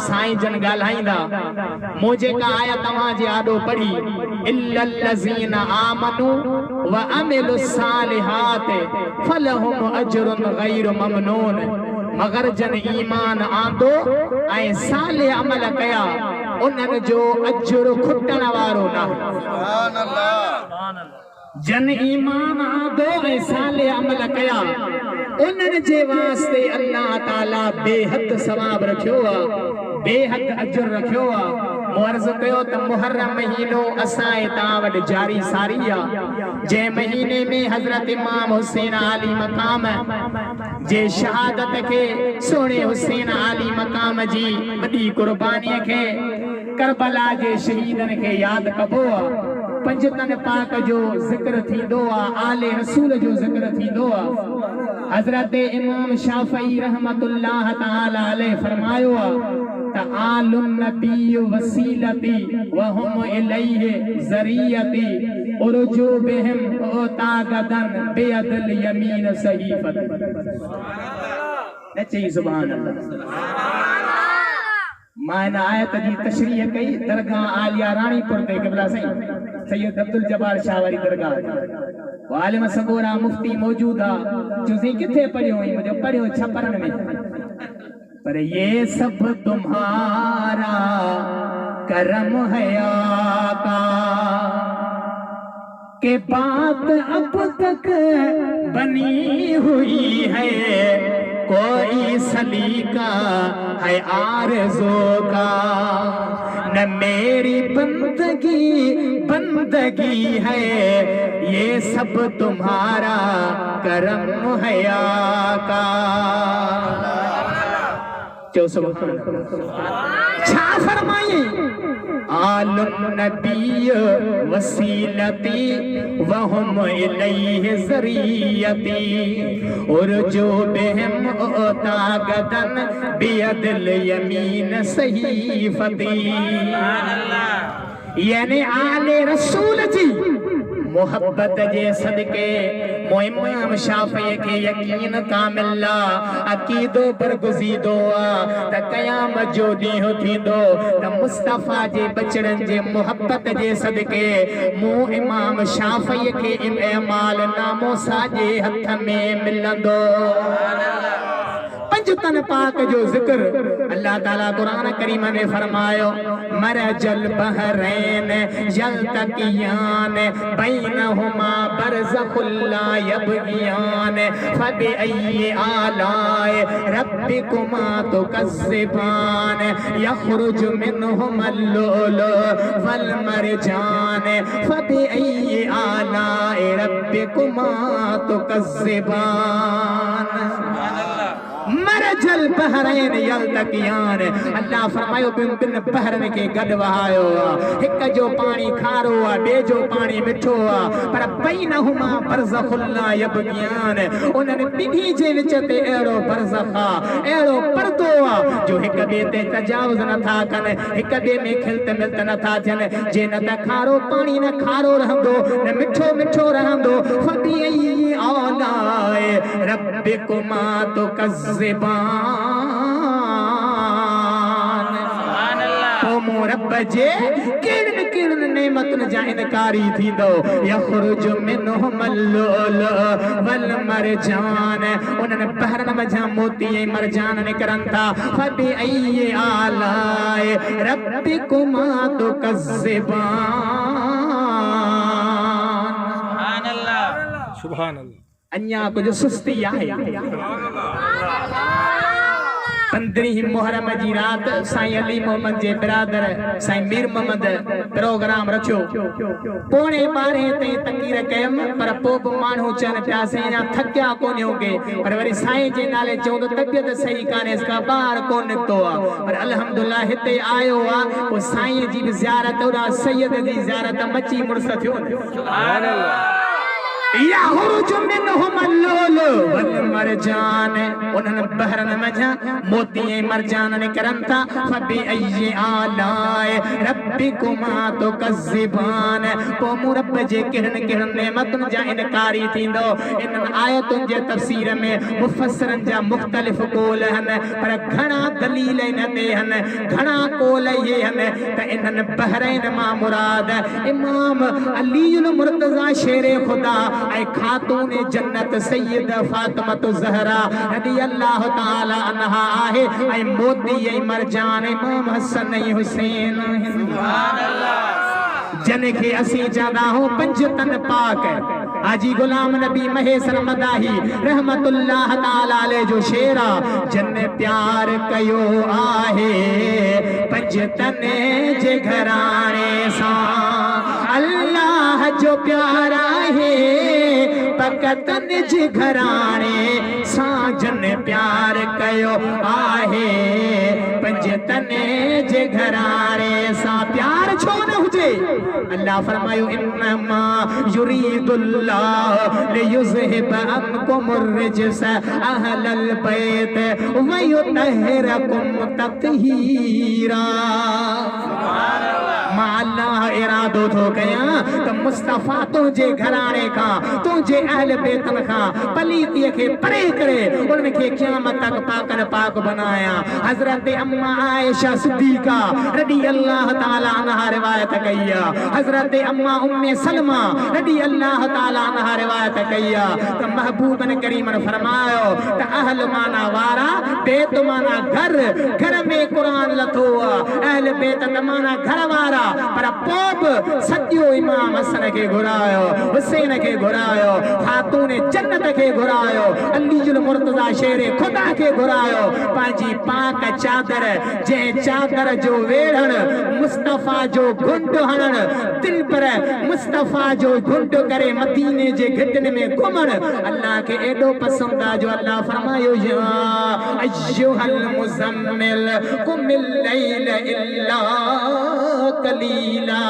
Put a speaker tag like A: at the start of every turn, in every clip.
A: साईं जन ॻाल्हाईंदा मूं जेका आया तव्हांजे आॾो पढ़ी इल्लल लज़ीना आमनू व अमिलु सालिहात फलहुम अजरुन गैरु ममनून मगर जन ईमान आंदो ऐं साले अमल कया उन्हनि जो अजर खुटण वारो न सुभान अल्लाह जन ईमान आंदो ऐं साले अमल कया उन्हनि जे वास्ते अल्लाह ताला बेहद सवाब रखियो आहे बेहद अजर रखियो आहे मूं अर्ज़ कयो त मुहर्रम महीनो असांजे तव्हां वटि जारी सारी आहे जंहिं महीने में हज़रत इमाम हुसैन आली मक़ाम जे शहादत खे सोणे हुसैन आली मक़ाम जी वॾी क़ुर्बानीअ खे करबला जे शहीदनि खे यादि कबो आहे पंजतन पाक जो ज़िक्र थींदो आहे आले रसूल जो ज़िक्र थींदो आहे हज़रत इमाम शाफ़ई रहमतुल्लाह ताला अलैहि फरमायो आहे त आलुन नबी वसीलती व हुम इलैहि ज़रियती उरजू बिहिम ओता गदन बेअदल यमीन सहीफत नचई सुभान अल्लाह मां इन आयत जी तशरीह कई दरगाह आलिया रानीपुर ते क़िबला साईं सैयद अब्दुल जब्बार शाह वारी दरगाह आलिम सगोरा मुफ्ती मौजूद आ तुसी किथे पढ़ियो हुई मुझे पढ़ियो छपरन में पर ये सब तुम्हारा करम है आका के बात अब तक बनी हुई है कोई सलीका है आरज़ू का न मेरी बंदगी है ये सब तुम्हारा करम है आका छा फरमाई आलुन नबी वसीलती वहुम इलैहि ज़रियती उरजू बिहिम ओता गदन बियदिल यमीन सहीफती यानी आले रसूल जी मोहब्बत जे सदके इमाम शाफ़ी के यकीन कामिल अकीदो बरगुज़ीदो त क़यामत जो ॾींहुं थींदो त मुस्तफ़ा जे बचड़नि जे मोहब्बत जे सदके मूं इमाम शाफ़ी के इमाल नामो साजे हथ में मिलंदो पंजतन पाक जो जिक्र अल्लाह ताला कुरान करीम में फरमायो मरजल बहरैन यल्तकियान बैनहुमा बरज़खुल ला यबगियान फबिअय्यि आलाए रब्बिकुमा तुकज़्ज़िबान यख़रुजु मिनहुमल लुलु वल मरजान फबिअय्यि आलाए रब्बिकुमा तुकज़्ज़िबान मरजल बहरैन यल्तकियान अल्लाह फरमायो बिन बहरन के गड वहायो एक जो पानी खारो आ बे जो पानी मिठो आ पर बैनहुमा बरज़खुल ला यबगियान उन्हनि बिनी जे विच ते एड़ो बरज़खा एड़ो पर्दो आ जो एक बे ते तजावुज़ न था कन एक बे में खिलत मिलत न था थियन जे न त खारो पानी न खारो रहंदो न मिठो मिठो रहंदो फबिअय्यि आलाए रब्बिकुमा तुकज़्ज़िबान रब जे किरण किरण नेमतन जा इनकारी थींदो यख़रुजु मिनहुमल लुलु वल मरजान उन्हनि बहरन मझा मोती ऐं मरजान निकरन था फबिअय्यि आलाए रब्बिकुमा तुकज़्ज़िबान सुभान अल्लाह अन्या कुछ सुस्ती आहे 15 मुहर्रम जी रात साईं अली मोहम्मद जे बिरादर साईं मीर मोहम्मद प्रोग्राम रखियो पौणे 12 ते तकीर कयम पर पोइ बि माण्हू चवनि पिया से अञा थकिया कोन होगे पर वरी साईं जे नाले चऊं त तबियत सही कान्हे इसका ॿार कोन निकितो आहे पर अल्हम्दुलिल्लाह हिते आयो आहे पोइ साईं जी बि ज़ियारत ओॾा सैयद जी ज़ियारत मची मुड़स थियो सुभान अल्लाह याखरुज मिनहुम अल्लुलु वल मरजान उन्हनि बहरनि मंझां मोती ऐं मरजान निकिरनि था फबि अय्यि आलाए रब्बिकुमा तुकज़्ज़िबान पोइ मूं रब जे कहिड़नि कहिड़नि नेमतुनि जा इनकारी थींदो। इन्हनि आयतुनि जे तफ़सीर में मुफ़स्सिरनि जा मुख़्तलिफ़ कौल आहिनि पर घणा दलील इन ते आहिनि घणा कौल इहे आहिनि त इन्हनि बहरैन मां मुराद इमाम अलीउल मुर्तज़ा शेरे ख़ुदा ऐं खातून जन्नत सैयद फातिमत ज़हरा रज़ी अल्लाह ताला अन्हा आहे ऐं मोती ऐं मरजान इमाम हसन ऐं हुसैन सुभान अल्लाह जंहिंखे असीं चवंदा आहियूं पंज तन पाक हाजी गुलाम नबी महेसर मदाही रहमतुल्लाह ताला अलैह जो शेरा जन प्यार कयो आहे पंज तने जे घराणे सां अल्लाह जो प्यार आहे पकतन जे घराणे सां जन प्यार कयो आहे पंज तने जे घराणे सां प्यार छो न हुजे अल्लाह फरमायो इन्नमा युरीदुल्लाह लियुज़हिब अन्कुमुर रिजस अहलल बैत व युतहिरकुम तत्हीरा सुभान अल्लाह मां अल्लाह इरादो थो कयां त मुस्तफा तुंहिंजे घराणे खां तुंहिंजे अहल बैतन खां पलीतीअ खे परे करे उन्हनि खे क़यामत तक पाकन पाक बनाया। हज़रत अम्मा आयशा सिद्दीक़ा रज़ी अल्लाह ताला अन्हा रिवायत कई आहे हज़रत अम्मा उम्मे सलमा रज़ी अल्लाह ताला अन्हा रिवायत कई आहे त महबूबन करीमन फरमायो त अहल माना वारा बैत माना घर घर में कुरान लथो आहे अहल बैत माना घर वारा पर पोइ सॼो इमाम हसन खे घुरायो हुसैन खे घुरायो खातून जन्नत खे घुरायो अलीउल मुर्तज़ा शेर ख़ुदा खे घुरायो पंहिंजी पाक चादर जंहिं चादर जो वेढ़ण मुस्तफा जो घुंड हणण दिल पर मुस्तफा जो घुंड करे मदीने जे घिटन में घुमण अल्लाह के एडो पसंद आ जो अल्लाह फरमायो या अय्युहल मुज़म्मिल कुमिल लैल इल्ला कलीला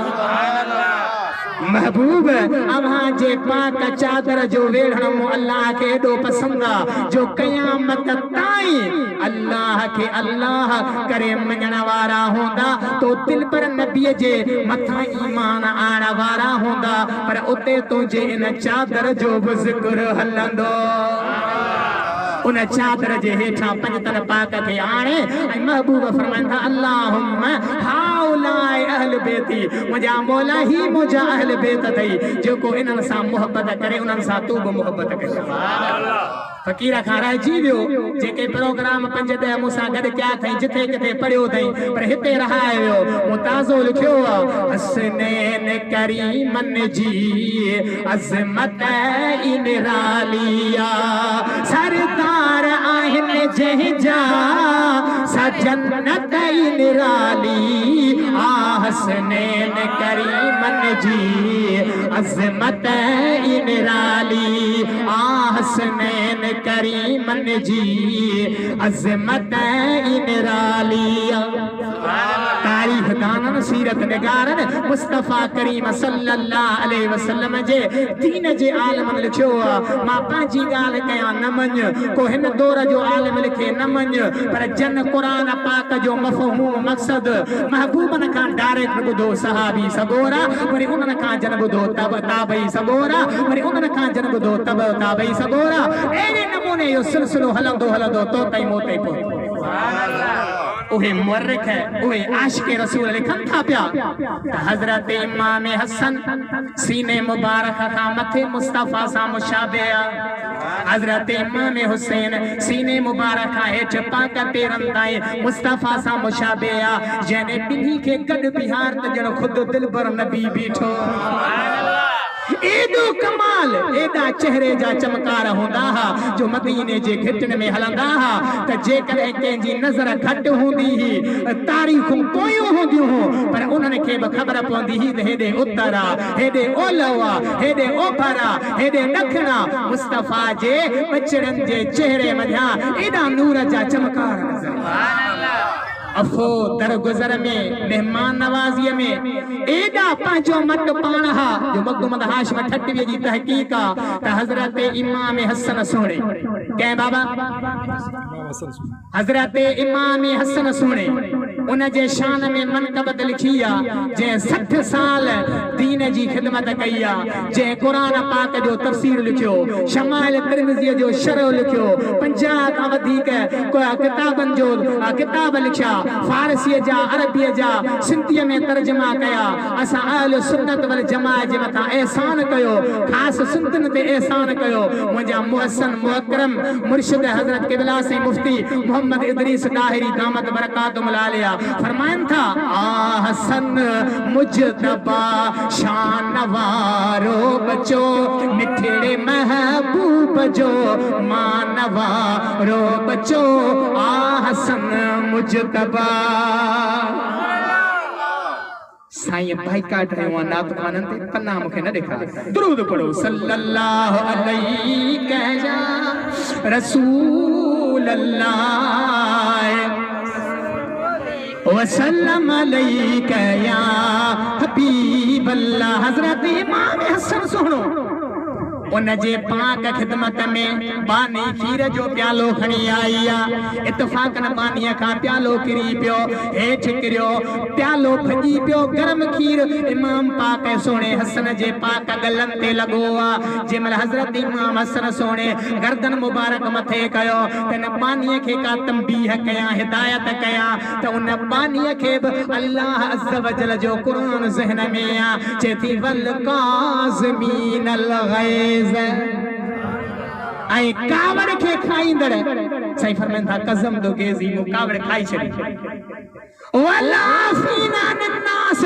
A: सुभान अल्लाह महबूब अव्हां जे पाक चादर जो वेढ़ण मो अल्लाह के एडो पसंद आ जो क़यामत ताईं अल्लाह के अल्लाह करे मञण वारा होंदा तो दिल पर नबी जे मथा ईमान आण वारा होंदा पर उते तुंहिंजे इन चादर जो बि ज़िक्र हलंदो उन चादर जे हेठां पंजतन पाक खे आणे ऐं महबूब फरमाईंदा अल्लाहुम्मा हाउलाए अहल बैती मुंहिंजा मौला ही मुंहिंजा अहल बैत अथई जेको इन्हनि सां मुहबत करे उन्हनि सां तू बि मुहबत करे सुभान अल्लाह फ़कीर खां रहिजी वियो जेके प्रोग्राम 5-10 मूंसां गॾु कया अथई जिथे किथे पढ़ियो अथई पर हिते रहाए वियो मूं ताज़ो लिखियो आहे हसनैन करीमन जी अज़मत निरालिया सरदार आहिनि जंहिंजा सजन्नत निराली आ हसनैन करीमन जी अज़मत निराली आ हसनैन करीमन जी अज़मत निराली तारीख दानन सीरत निगारन मुस्तफा करीम सल्लल्लाहु अलैहि वसल्लम जे दीन जे आलमन लिखियो मां पंहिंजी ॻाल्हि कयां न मञ को हिन दौर जो आलिम लिखे न मञ पर जन क़ुरान पाक जो मफ़हूम मक़सद महबूबन खां डायरेक्ट ॿुधो सहाबी सगोरा वरी उन्हनि खां जन ॿुधो ताबई सगोरा वरी उन्हनि खां जन ॿुधो ताबई सगोरा अहिड़े नमूने इहो सिलसिलो हलंदो हलंदो तो ताईं मूं ताईं पहुतो सुभान अल्लाह उहे मुअर्रिख उहे आशिक़ रसूल लिखनि था पिया हज़रत इमाम हसन सीने मुबारक खां मथे मुस्तफा सां मुशाबे हज़रत इमाम हुसैन सीने मुबारक खां हेठि पाक पेरनि ताईं मुस्तफा सां मुशाबे जंहिं ॿिन्ही खे गॾु बिहार त ॼण ख़ुदि दिलबर नबी बीठो एडो कमाल एडा चेहरे जा चमकार होंदा हा जो मदीने जे घिटन में हलंदा हा त जेकॾहिं कंहिंजी नज़र घटि हूंदी ही तारीख़ूं पोयूं हूंदियूं हो पर उन्हनि खे बि ख़बर पवंदी ही त हेॾे उत्तर आ हेॾे ओलह आ हेॾे ओभर आ हेॾे ॾखण आ मुस्तफा जे बचड़नि जे चेहरे मथां एॾा नूर जा चमकार सुभान अल्लाह अफो दरगुजर में मेहमान नवाज़ी में एडा पंजो मट पाणहा जो मक़दूम हाशिम ठटवी जी तहकीक त हजरत इमाम हसन सोने के बाबा हजरत इमाम हसन सोने उन जे शान में मनकबत लिखी जे 60 साल दीन जी खिदमत कई जे कुरान पाक जो तफसीर लिखियो शमाइल तिरमिज़ी जो शरह लिखियो 50 का वधीक किताबन जो किताब लिखा फारसी जा अरबी जा सिंधी में तर्जुमा कया असा अहल सुन्नत वल जमाअत जे मथा एहसान कयो खास सुन्नतन ते एहसान कयो मुजा मुहसन मुकरम मुर्शिद हजरत किबला से मुफ्ती मोहम्मद इदरीस दाहिरी दामत बरकातुहुल आलिया फरमान था आ हसन मुजतबा शान वारो बचो मिठड़े महबूब जो मानवारो बचो आ हसन मुजतबा साईं भाई काट रहे हो नात खानन ते कन्ना मुखे न देखा दुरूद पढ़ो सल्लल्लाहु अलैहि या रसूल अल्लाह वसल्लम अलैका या हबीब अल्लाह हजरत इमाम हसन सुनो उन जे पाक खिदमत में बानी खीर जो प्यालो खणी आई इत्तफाकन बानीअ खां प्यालो किरी पियो हेठि किरियो प्यालो भॼी पियो गरम खीर इमाम पाक सोने हसन जे पाक गलन ते लगो जे मल हजरत इमाम हसन सोने गर्दन मुबारक मथे कयो तन बानीअ खे का तंबीह कया हिदायत कया त उन बानीअ खे अल्लाह अज़्ज़ वजल जो कुरान ज़हन में चेती वल काज़मीन अल गैज़ आई कावड़ के खाईंदड़ सही फरमान था कसम दो गेजी मु कावड़ खाई छड़ी वलाफीना अन्नास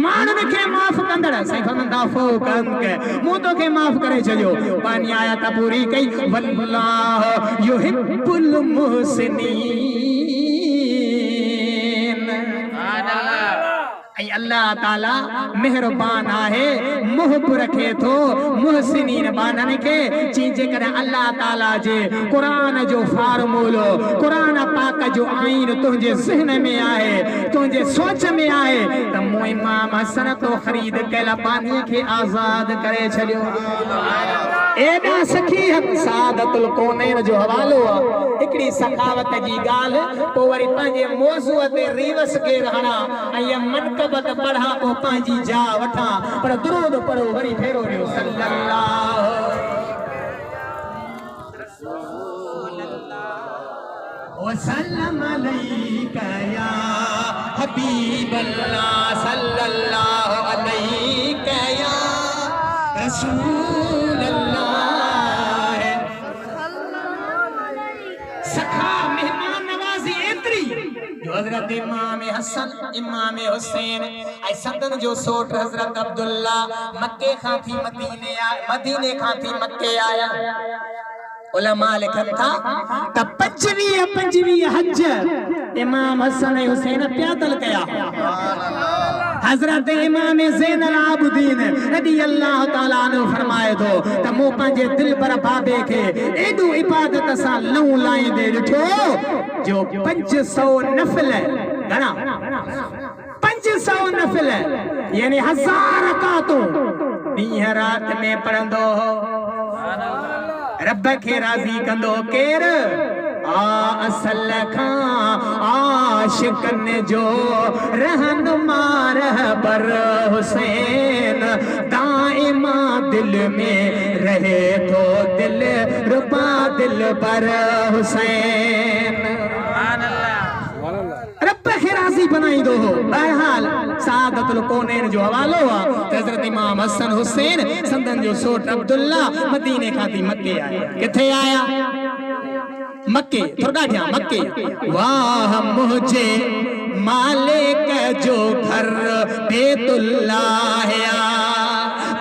A: मानन के माफ कंदड़ सही फरमान था फो कम के मु तो के माफ करे छजो पानी आया ता पूरी कई वल्लाह युहिब्बुल मुहसिनीन अल्लाह ताला मेहरबान है मुहब रखे तो मुहसिनीन बानन के चीजे करे अल्लाह ताला जे कुरान जो फार्मूलो कुरान पाक जो आइन तुझे ज़हन में आए तुझे सोच में आए त मो इमाम हसन तो खरीद केला पानी के आजाद करे छलियो एडा सखी सादतुल कौनैन जो हवालो एकड़ी सखावत जी गाल पो वरी पंजे मौजू ते रिवस के रहना ऐ मनकबत पढ़ा पो पांजी जा वठा पर दुरूद पढ़ो वरी फेरो रियो सल्लल्लाहु वसल्लम अलैका या हबीब अल्लाह सल्लल्लाहु अलैका या रसूल हजरत इमाम हसन इमाम हुसैन आई सदन जो सोट हजरत अब्दुल्ला मक्के खां थी मदीने खां थी मक्के आया उलमा लिखन था त 25 हज इमाम हसन हुसैन प्यादल कया हजरत इमाम ज़ैनुल आबिदीन रज़ी अल्लाह ताला अन्हु फरमाए थो त मो पंहिंजे दिल पर बाबे खे एडो इबादत सां लऊं लाईंदे ॾिठो जो 500 नफिल घणा 500 नफिल यानी 1000 रकातूं ॾींहं रात में पढ़ंदो हो रब खे राज़ी कंदो केर असल खां आशिकन जो रहनुमा रहबर हुसैन दाइमा दिल में रहे तो दिल रुबा दिल पर हुसैन रब खे राज़ी बनाई दो बहरहाल सादतुल कौनैन जो हवालो हजरत इमाम हसन हुसैन संदन जो सोट अब्दुल्ला मदीने खां थी मक्के आया किथे आया मक्के थोड़ा ध्यान मक्के वाह मुझे मालिक जो घर बेतुल्लाह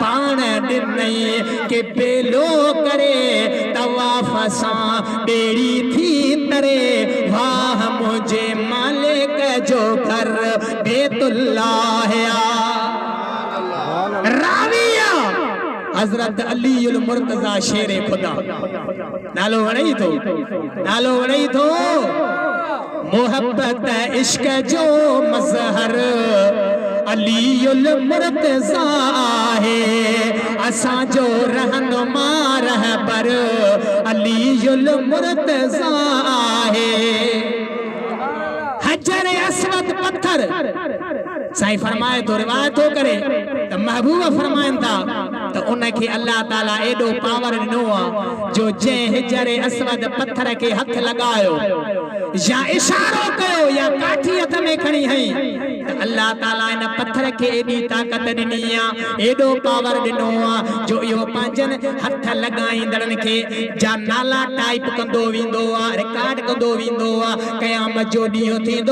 A: पाण ॾिनई के बेलो करे तवाफ़ सां बेड़ी थी तरे वाह मुझे मालिक जो घर बेतुल्लाह राविया हजरत अली उल मुर्तजा शेरे खुदा नालो वणई थो मोहब्बत इश्क जो मज़हर अलीउल मुर्तज़ा है असा जो रहनुमा रहबर अलीउल मुर्तज़ा है हजर अस्वद पत्थर साईं फरमाए तो रिवायत हो करे तो महबूब फरमाइन था तो उनके अल्लाह ताला एडो पावर ॾिनो आहे जो जे हजर अस्वद पत्थर के हथ लगायो या इशारो कयो या काठी हथ में खणी हई तो अल्लाह ताला इन पत्थर के एडी ताकत ॾिनी आहे एडो पावर ॾिनो आहे जो इहो पंहिंजन हथ लगाईंदड़न के जा नाला टाइप कंदो वेंदो आहे रिकॉर्ड कंदो वेंदो आहे क़यामत जो ॾींहुं थींदो